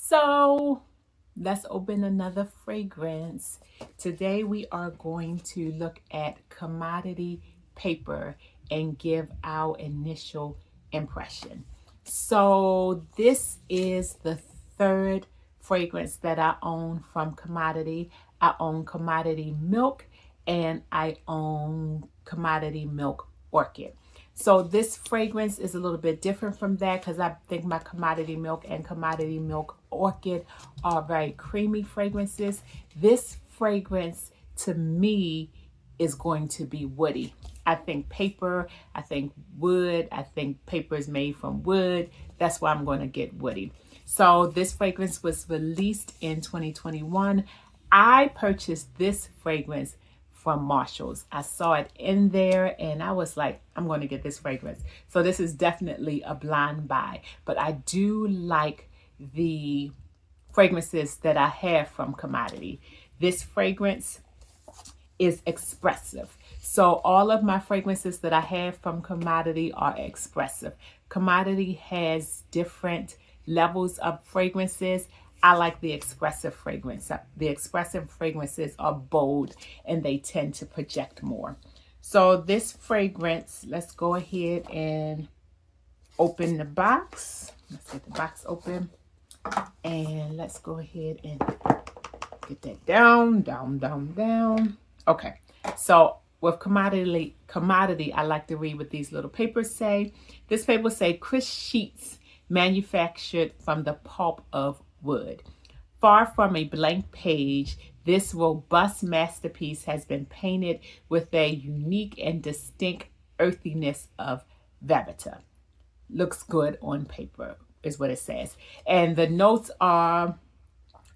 So let's open another fragrance. Today we are going to look at commodity paper and give our initial impression. So this is the third fragrance that I own from Commodity. I own Commodity Milk and I own Commodity Milk Orchid. So this fragrance is a little bit different from that because I think my Commodity Milk and Commodity Milk Orchid are very creamy fragrances. This fragrance to me is going to be woody. I think paper, I think wood, I think paper is made from wood. That's why I'm going to get woody. So this fragrance was released in 2021. I purchased this fragrance from Marshalls. I saw it in there and I was like, I'm going to get this fragrance. So this is definitely a blind buy, but I do like the fragrances that I have from Commodity. This fragrance is expressive. So all of my fragrances that I have from Commodity are expressive. Commodity has different levels of fragrances. I like the expressive fragrance. The expressive fragrances are bold and they tend to project more. So this fragrance, let's go ahead and open the box. Let's get the box open and let's go ahead and get that down. Okay, so with commodity, I like to read what these little papers say. This paper say crisp sheets manufactured from the pulp of wood. Far from a blank page, this robust masterpiece has been painted with a unique and distinct earthiness of vevita. Looks good on paper is what it says. And the notes are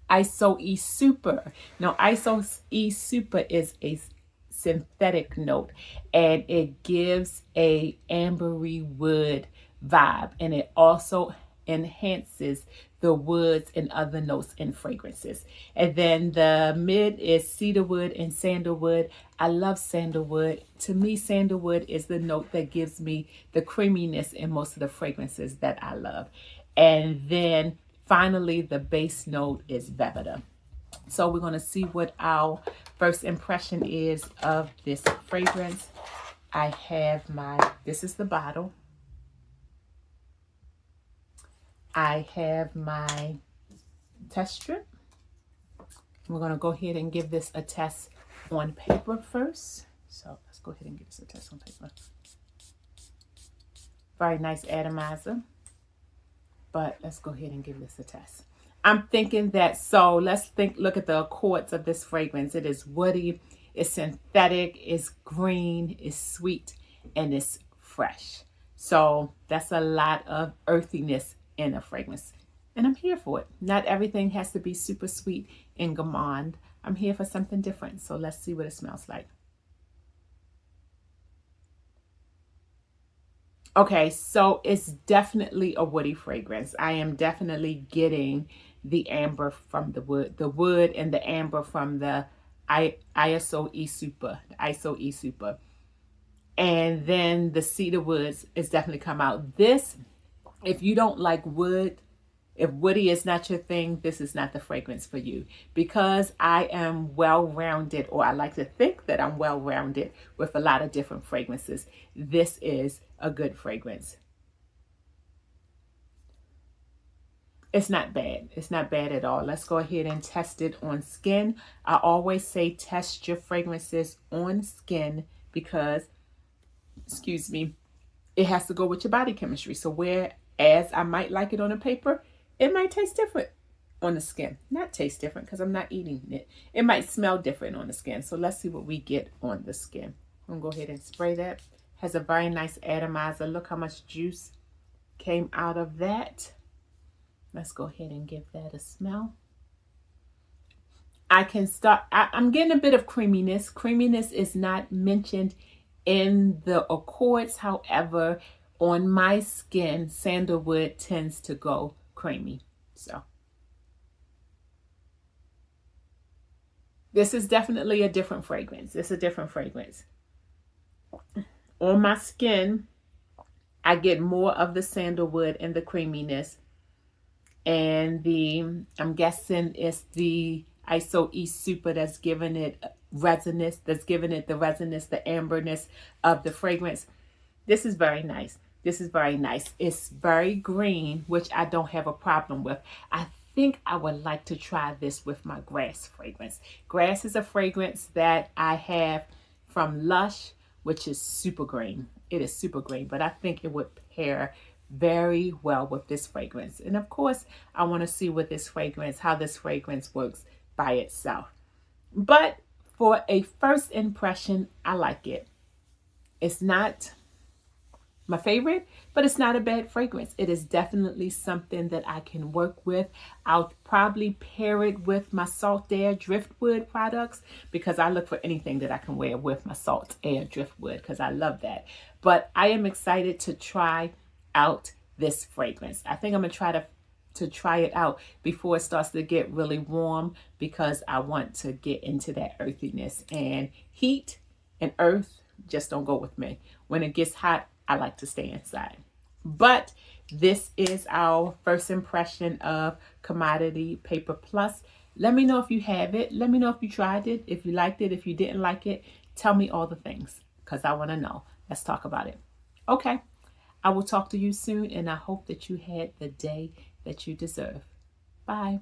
ISO E Super. Now, ISO E Super is a synthetic note and it gives a ambery wood vibe, and it also enhances the woods and other notes and fragrances. And then the mid is cedarwood and sandalwood. I love sandalwood. To me, sandalwood is the note that gives me the creaminess in most of the fragrances that I love. And then finally, the base note is vevita. So we're going to see what our first impression is of this fragrance. I have this is the bottle. I have my test strip. We're going to go ahead and give this a test on paper first. So let's go ahead and give this a test on paper. Very nice atomizer. But let's go ahead and give this a test. I'm thinking that, so let's look at the accords of this fragrance. It is woody, it's synthetic, it's green, it's sweet, and it's fresh. So that's a lot of earthiness in a fragrance. And I'm here for it. Not everything has to be super sweet and gourmand. I'm here for something different. So let's see what it smells like. Okay, so it's definitely a woody fragrance. I am definitely getting the amber from the wood and the amber from the ISO E Super, And then the cedar woods is definitely come out. This, if you don't like wood, if woody is not your thing, this is not the fragrance for you. Because I am well-rounded, or I like to think that I'm well-rounded with a lot of different fragrances, this is a good fragrance. It's not bad. It's not bad at all. Let's go ahead and test it on skin. I always say test your fragrances on skin because, excuse me, it has to go with your body chemistry. So whereas I might like it on a paper, it might taste different on the skin. Not taste different because I'm not eating it. It might smell different on the skin. So let's see what we get on the skin. I'm going to go ahead and spray that. Has a very nice atomizer. Look how much juice came out of that. Let's go ahead and give that a smell. I can start, I'm getting a bit of creaminess. Creaminess is not mentioned in the accords. However, on my skin, sandalwood tends to go creamy. So this is definitely a different fragrance. It's a different fragrance. On my skin, I get more of the sandalwood and the creaminess. And I'm guessing it's the ISO super that's giving it resonance, that's giving it the resonance, the amberness of the fragrance. This is very nice. This is very nice. It's very green, which I don't have a problem with. I think I would like to try this with my grass fragrance. Grass is a fragrance that I have from Lush, which is super green. It is super green, but I think it would pair very well with this fragrance. And of course, I want to see what this fragrance, how this fragrance works by itself. But for a first impression, I like it. It's not my favorite, but it's not a bad fragrance. It is definitely something that I can work with. I'll probably pair it with my Salt Air Driftwood products because I look for anything that I can wear with my Salt Air Driftwood because I love that. But I am excited to try out this fragrance. I think I'm gonna try to try it out before it starts to get really warm because I want to get into that earthiness, and heat and earth just don't go with me. When it gets hot, I like to stay inside. But this is our first impression of Commodity Paper Plus. Let me know if you have it. Let me know if you tried it, if you liked it, if you didn't like it. Tell me all the things because I want to know. Let's talk about it. Okay. I will talk to you soon, and I hope that you had the day that you deserve. Bye.